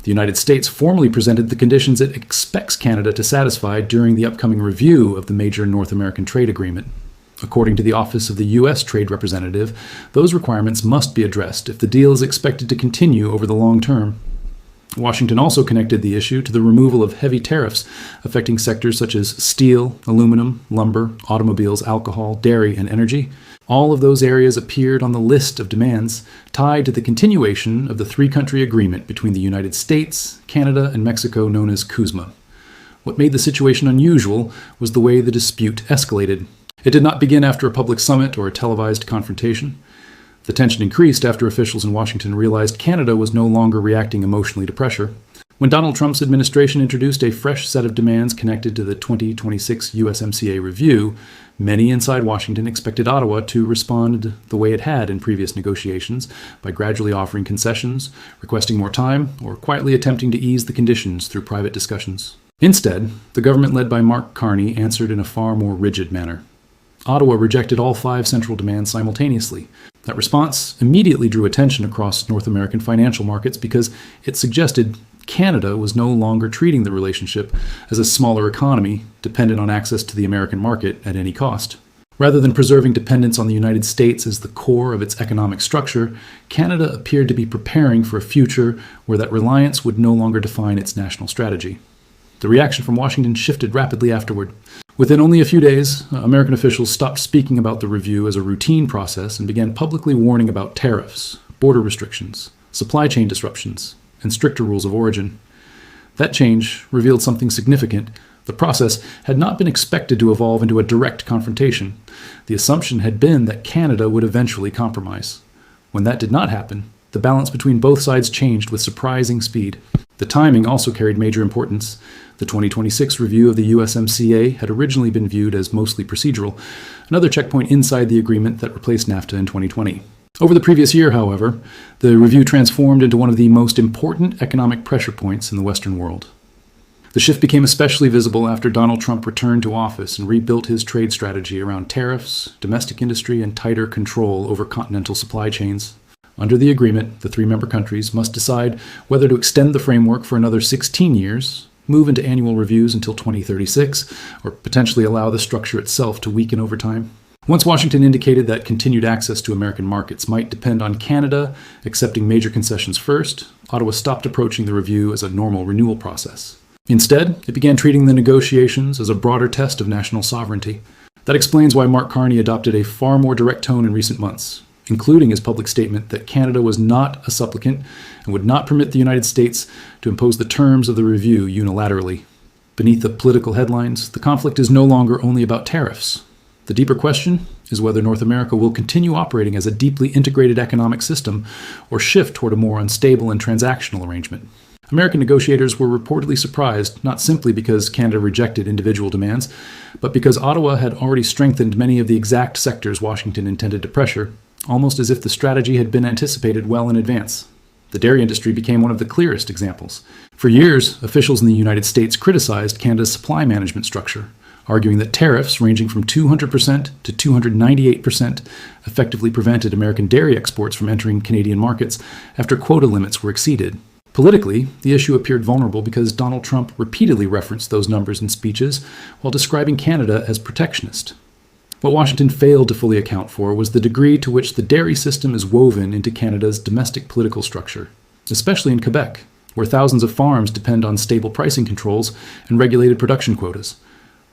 The United States formally presented the conditions it expects Canada to satisfy during the upcoming review of the major North American trade agreement. According to the Office of the U.S. Trade Representative, those requirements must be addressed if the deal is expected to continue over the long term. Washington also connected the issue to the removal of heavy tariffs affecting sectors such as steel, aluminum, lumber, automobiles, alcohol, dairy, and energy. All of those areas appeared on the list of demands tied to the continuation of the three-country agreement between the United States, Canada, and Mexico known as CUSMA. What made the situation unusual was the way the dispute escalated. It did not begin after a public summit or a televised confrontation. The tension increased after officials in Washington realized Canada was no longer reacting emotionally to pressure. When Donald Trump's administration introduced a fresh set of demands connected to the 2026 USMCA review, many inside Washington expected Ottawa to respond the way it had in previous negotiations, by gradually offering concessions, requesting more time, or quietly attempting to ease the conditions through private discussions. Instead, the government led by Mark Carney answered in a far more rigid manner. Ottawa rejected all 5 central demands simultaneously. That response immediately drew attention across North American financial markets because it suggested Canada was no longer treating the relationship as a smaller economy dependent on access to the American market at any cost. Rather than preserving dependence on the United States as the core of its economic structure, Canada appeared to be preparing for a future where that reliance would no longer define its national strategy. The reaction from Washington shifted rapidly afterward. Within only a few days, American officials stopped speaking about the review as a routine process and began publicly warning about tariffs, border restrictions, supply chain disruptions, and stricter rules of origin. That change revealed something significant. The process had not been expected to evolve into a direct confrontation. The assumption had been that Canada would eventually compromise. When that did not happen, the balance between both sides changed with surprising speed. The timing also carried major importance. The 2026 review of the USMCA had originally been viewed as mostly procedural, another checkpoint inside the agreement that replaced NAFTA in 2020. Over the previous year, however, the review transformed into one of the most important economic pressure points in the Western world. The shift became especially visible after Donald Trump returned to office and rebuilt his trade strategy around tariffs, domestic industry, and tighter control over continental supply chains. Under the agreement, the 3 member countries must decide whether to extend the framework for another 16 years, move into annual reviews until 2036, or potentially allow the structure itself to weaken over time. Once Washington indicated that continued access to American markets might depend on Canada accepting major concessions first, Ottawa stopped approaching the review as a normal renewal process. Instead, it began treating the negotiations as a broader test of national sovereignty. That explains why Mark Carney adopted a far more direct tone in recent months, including his public statement that Canada was not a supplicant and would not permit the United States to impose the terms of the review unilaterally. Beneath the political headlines, the conflict is no longer only about tariffs. The deeper question is whether North America will continue operating as a deeply integrated economic system or shift toward a more unstable and transactional arrangement. American negotiators were reportedly surprised, not simply because Canada rejected individual demands, but because Ottawa had already strengthened many of the exact sectors Washington intended to pressure, almost as if the strategy had been anticipated well in advance. The dairy industry became one of the clearest examples. For years, officials in the United States criticized Canada's supply management structure, arguing that tariffs ranging from 200% to 298% effectively prevented American dairy exports from entering Canadian markets after quota limits were exceeded. Politically, the issue appeared vulnerable because Donald Trump repeatedly referenced those numbers in speeches while describing Canada as protectionist. What Washington failed to fully account for was the degree to which the dairy system is woven into Canada's domestic political structure, especially in Quebec, where thousands of farms depend on stable pricing controls and regulated production quotas.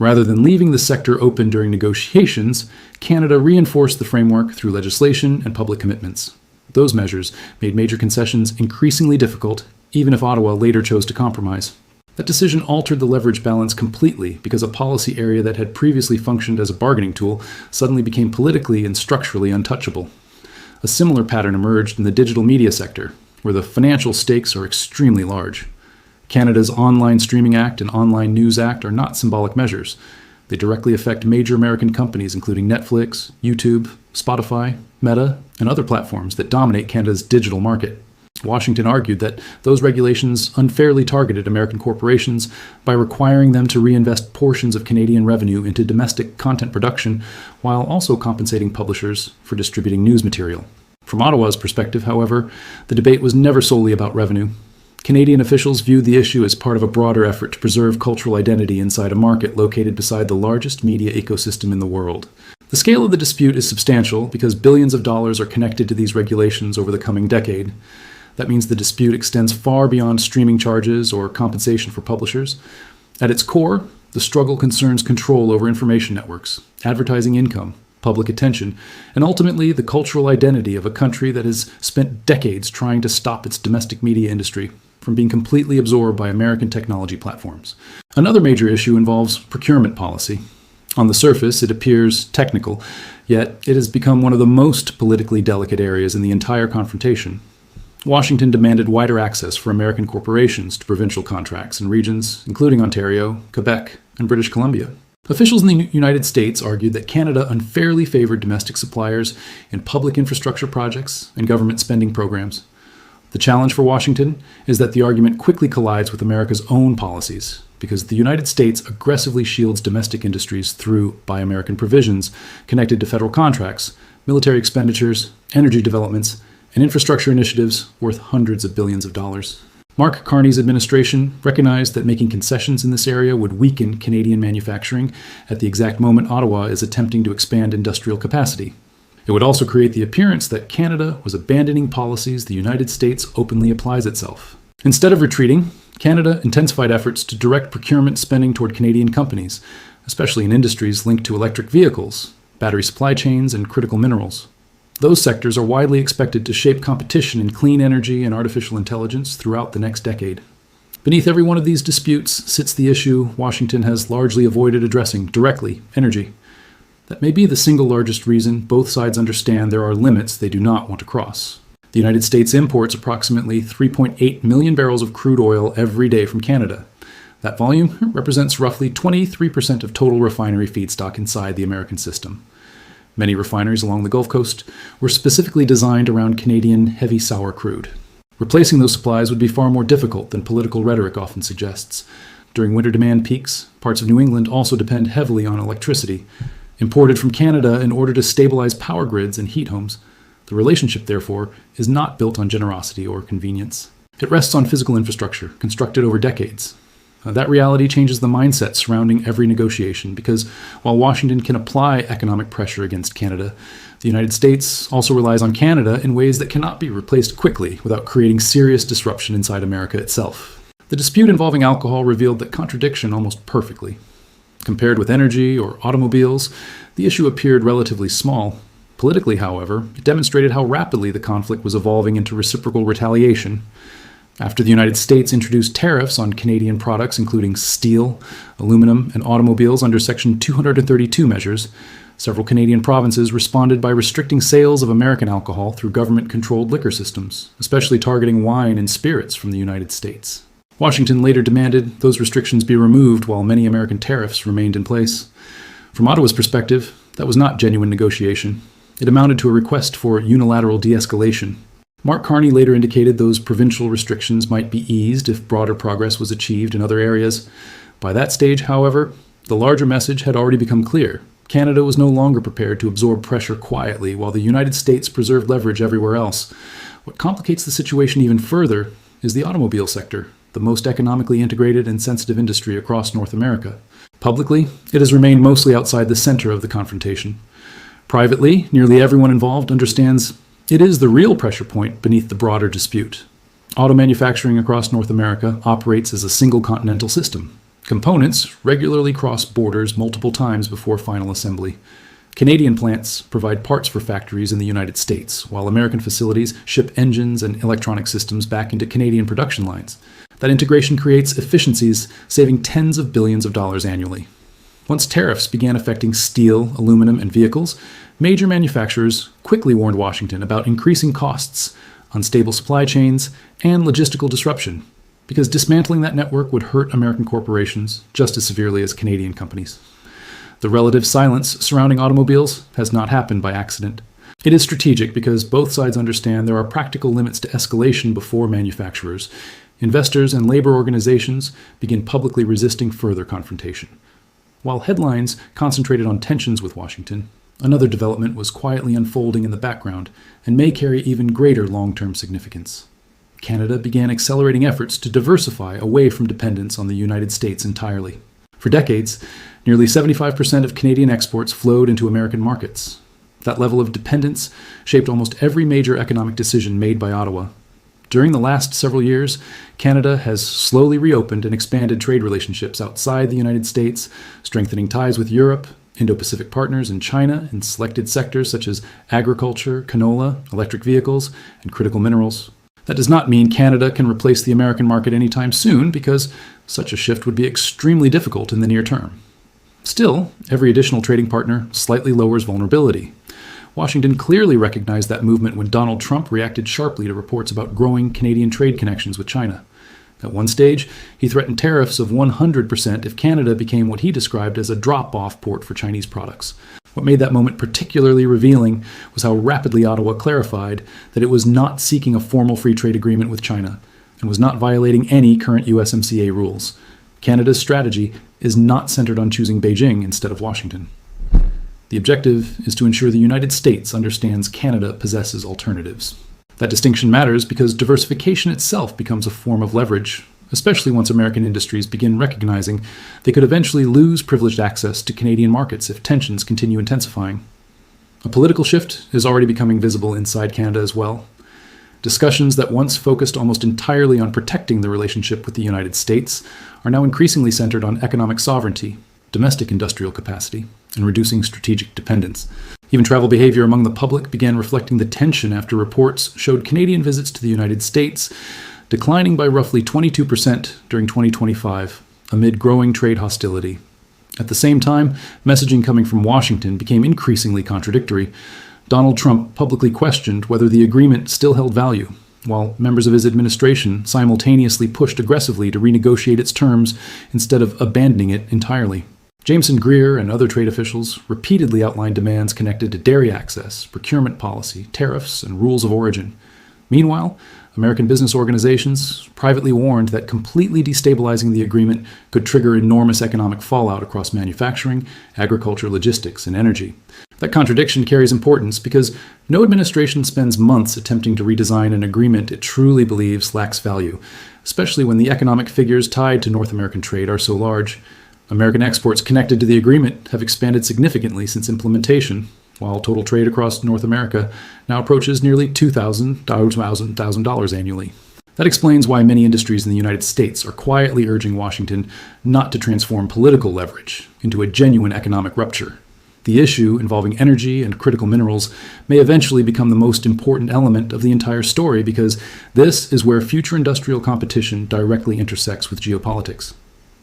Rather than leaving the sector open during negotiations, Canada reinforced the framework through legislation and public commitments. Those measures made major concessions increasingly difficult, even if Ottawa later chose to compromise. That decision altered the leverage balance completely because a policy area that had previously functioned as a bargaining tool suddenly became politically and structurally untouchable. A similar pattern emerged in the digital media sector, where the financial stakes are extremely large. Canada's Online Streaming Act and Online News Act are not symbolic measures. They directly affect major American companies including Netflix, YouTube, Spotify, Meta, and other platforms that dominate Canada's digital market. Washington argued that those regulations unfairly targeted American corporations by requiring them to reinvest portions of Canadian revenue into domestic content production while also compensating publishers for distributing news material. From Ottawa's perspective, however, the debate was never solely about revenue. Canadian officials viewed the issue as part of a broader effort to preserve cultural identity inside a market located beside the largest media ecosystem in the world. The scale of the dispute is substantial because billions of dollars are connected to these regulations over the coming decade. That means the dispute extends far beyond streaming charges or compensation for publishers. At its core, the struggle concerns control over information networks, advertising income, public attention, and ultimately the cultural identity of a country that has spent decades trying to stop its domestic media industry from being completely absorbed by American technology platforms. Another major issue involves procurement policy. On the surface, it appears technical, yet it has become one of the most politically delicate areas in the entire confrontation. Washington demanded wider access for American corporations to provincial contracts in regions including Ontario, Quebec, and British Columbia. Officials in the United States argued that Canada unfairly favored domestic suppliers in public infrastructure projects and government spending programs. The challenge for Washington is that the argument quickly collides with America's own policies, because the United States aggressively shields domestic industries through Buy American provisions connected to federal contracts, military expenditures, energy developments, and infrastructure initiatives worth hundreds of billions of dollars. Mark Carney's administration recognized that making concessions in this area would weaken Canadian manufacturing at the exact moment Ottawa is attempting to expand industrial capacity. It would also create the appearance that Canada was abandoning policies the United States openly applies itself. Instead of retreating, Canada intensified efforts to direct procurement spending toward Canadian companies, especially in industries linked to electric vehicles, battery supply chains, and critical minerals. Those sectors are widely expected to shape competition in clean energy and artificial intelligence throughout the next decade. Beneath every one of these disputes sits the issue Washington has largely avoided addressing directly: energy. That may be the single largest reason both sides understand there are limits they do not want to cross. The United States imports approximately 3.8 million barrels of crude oil every day from Canada. That volume represents roughly 23% of total refinery feedstock inside the American system. Many refineries along the Gulf Coast were specifically designed around Canadian heavy sour crude. Replacing those supplies would be far more difficult than political rhetoric often suggests. During winter demand peaks, parts of New England also depend heavily on electricity, imported from Canada in order to stabilize power grids and heat homes. The relationship, therefore, is not built on generosity or convenience. It rests on physical infrastructure, constructed over decades. That reality changes the mindset surrounding every negotiation, because while Washington can apply economic pressure against Canada, the United States also relies on Canada in ways that cannot be replaced quickly without creating serious disruption inside America itself. The dispute involving alcohol revealed that contradiction almost perfectly. Compared with energy or automobiles, the issue appeared relatively small. Politically, however, it demonstrated how rapidly the conflict was evolving into reciprocal retaliation. After the United States introduced tariffs on Canadian products including steel, aluminum, and automobiles under Section 232 measures, several Canadian provinces responded by restricting sales of American alcohol through government-controlled liquor systems, especially targeting wine and spirits from the United States. Washington later demanded those restrictions be removed while many American tariffs remained in place. From Ottawa's perspective, that was not genuine negotiation. It amounted to a request for unilateral de-escalation. Mark Carney later indicated those provincial restrictions might be eased if broader progress was achieved in other areas. By that stage, however, the larger message had already become clear. Canada was no longer prepared to absorb pressure quietly while the United States preserved leverage everywhere else. What complicates the situation even further is the automobile sector, the most economically integrated and sensitive industry across North America. Publicly, it has remained mostly outside the center of the confrontation. Privately, nearly everyone involved understands it is the real pressure point beneath the broader dispute. Auto manufacturing across North America operates as a single continental system. Components regularly cross borders multiple times before final assembly. Canadian plants provide parts for factories in the United States, while American facilities ship engines and electronic systems back into Canadian production lines. That integration creates efficiencies, saving tens of billions of dollars annually. Once tariffs began affecting steel, aluminum, and vehicles, major manufacturers quickly warned Washington about increasing costs, unstable supply chains, and logistical disruption, because dismantling that network would hurt American corporations just as severely as Canadian companies. The relative silence surrounding automobiles has not happened by accident. It is strategic because both sides understand there are practical limits to escalation before manufacturers, investors, and labor organizations begin publicly resisting further confrontation. While headlines concentrated on tensions with Washington, another development was quietly unfolding in the background and may carry even greater long-term significance. Canada began accelerating efforts to diversify away from dependence on the United States entirely. For decades, nearly 75% of Canadian exports flowed into American markets. That level of dependence shaped almost every major economic decision made by Ottawa. During the last several years, Canada has slowly reopened and expanded trade relationships outside the United States, strengthening ties with Europe, Indo-Pacific partners, and China in selected sectors such as agriculture, canola, electric vehicles, and critical minerals. That does not mean Canada can replace the American market anytime soon, because such a shift would be extremely difficult in the near term. Still, every additional trading partner slightly lowers vulnerability. Washington clearly recognized that movement when Donald Trump reacted sharply to reports about growing Canadian trade connections with China. At one stage, he threatened tariffs of 100% if Canada became what he described as a drop-off port for Chinese products. What made that moment particularly revealing was how rapidly Ottawa clarified that it was not seeking a formal free trade agreement with China and was not violating any current USMCA rules. Canada's strategy is not centered on choosing Beijing instead of Washington. The objective is to ensure the United States understands Canada possesses alternatives. That distinction matters because diversification itself becomes a form of leverage, especially once American industries begin recognizing they could eventually lose privileged access to Canadian markets if tensions continue intensifying. A political shift is already becoming visible inside Canada as well. Discussions that once focused almost entirely on protecting the relationship with the United States are now increasingly centered on economic sovereignty, domestic industrial capacity, and reducing strategic dependence. Even travel behavior among the public began reflecting the tension after reports showed Canadian visits to the United States declining by roughly 22% during 2025 amid growing trade hostility. At the same time, messaging coming from Washington became increasingly contradictory. Donald Trump publicly questioned whether the agreement still held value, while members of his administration simultaneously pushed aggressively to renegotiate its terms instead of abandoning it entirely. Jameson Greer and other trade officials repeatedly outlined demands connected to dairy access, procurement policy, tariffs, and rules of origin. Meanwhile, American business organizations privately warned that completely destabilizing the agreement could trigger enormous economic fallout across manufacturing, agriculture, logistics, and energy. That contradiction carries importance because no administration spends months attempting to redesign an agreement it truly believes lacks value, especially when the economic figures tied to North American trade are so large. American exports connected to the agreement have expanded significantly since implementation, while total trade across North America now approaches nearly $2,000 annually. That explains why many industries in the United States are quietly urging Washington not to transform political leverage into a genuine economic rupture. The issue involving energy and critical minerals may eventually become the most important element of the entire story because this is where future industrial competition directly intersects with geopolitics.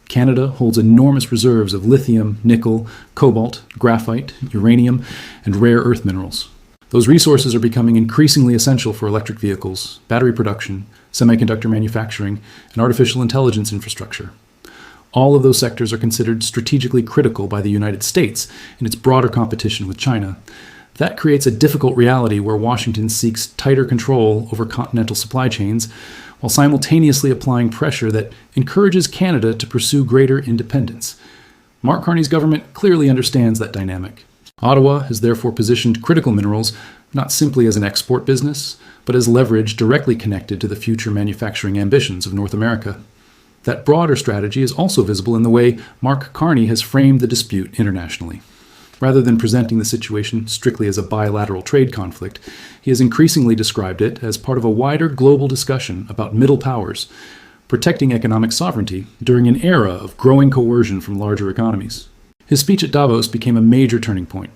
Canada holds enormous reserves of lithium, nickel, cobalt, graphite, uranium, and rare earth minerals. Those resources are becoming increasingly essential for electric vehicles, battery production, semiconductor manufacturing, and artificial intelligence infrastructure. All of those sectors are considered strategically critical by the United States in its broader competition with China. That creates a difficult reality where Washington seeks tighter control over continental supply chains while simultaneously applying pressure that encourages Canada to pursue greater independence. Mark Carney's government clearly understands that dynamic. Ottawa has therefore positioned critical minerals not simply as an export business, but as leverage directly connected to the future manufacturing ambitions of North America. That broader strategy is also visible in the way Mark Carney has framed the dispute internationally. Rather than presenting the situation strictly as a bilateral trade conflict, he has increasingly described it as part of a wider global discussion about middle powers, protecting economic sovereignty during an era of growing coercion from larger economies. His speech at Davos became a major turning point.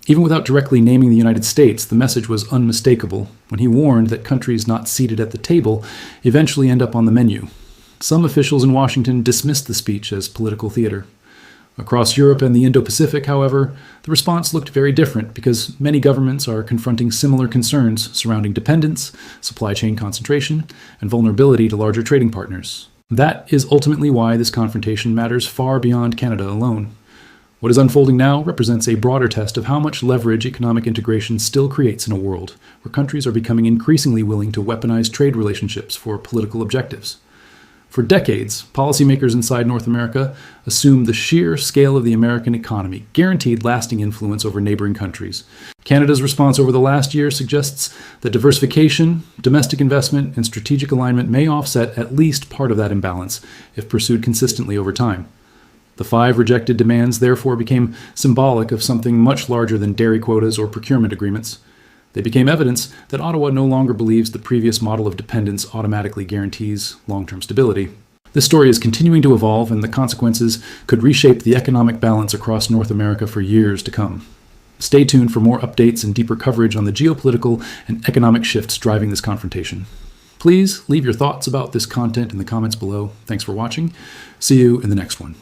Even without directly naming the United States, the message was unmistakable when he warned that countries not seated at the table eventually end up on the menu. Some officials in Washington dismissed the speech as political theater. Across Europe and the Indo-Pacific, however, the response looked very different because many governments are confronting similar concerns surrounding dependence, supply chain concentration, and vulnerability to larger trading partners. That is ultimately why this confrontation matters far beyond Canada alone. What is unfolding now represents a broader test of how much leverage economic integration still creates in a world where countries are becoming increasingly willing to weaponize trade relationships for political objectives. For decades, policymakers inside North America assumed the sheer scale of the American economy guaranteed lasting influence over neighboring countries. Canada's response over the last year suggests that diversification, domestic investment, and strategic alignment may offset at least part of that imbalance if pursued consistently over time. The 5 rejected demands therefore became symbolic of something much larger than dairy quotas or procurement agreements. They became evidence that Ottawa no longer believes the previous model of dependence automatically guarantees long-term stability. This story is continuing to evolve, and the consequences could reshape the economic balance across North America for years to come. Stay tuned for more updates and deeper coverage on the geopolitical and economic shifts driving this confrontation. Please leave your thoughts about this content in the comments below. Thanks for watching. See you in the next one.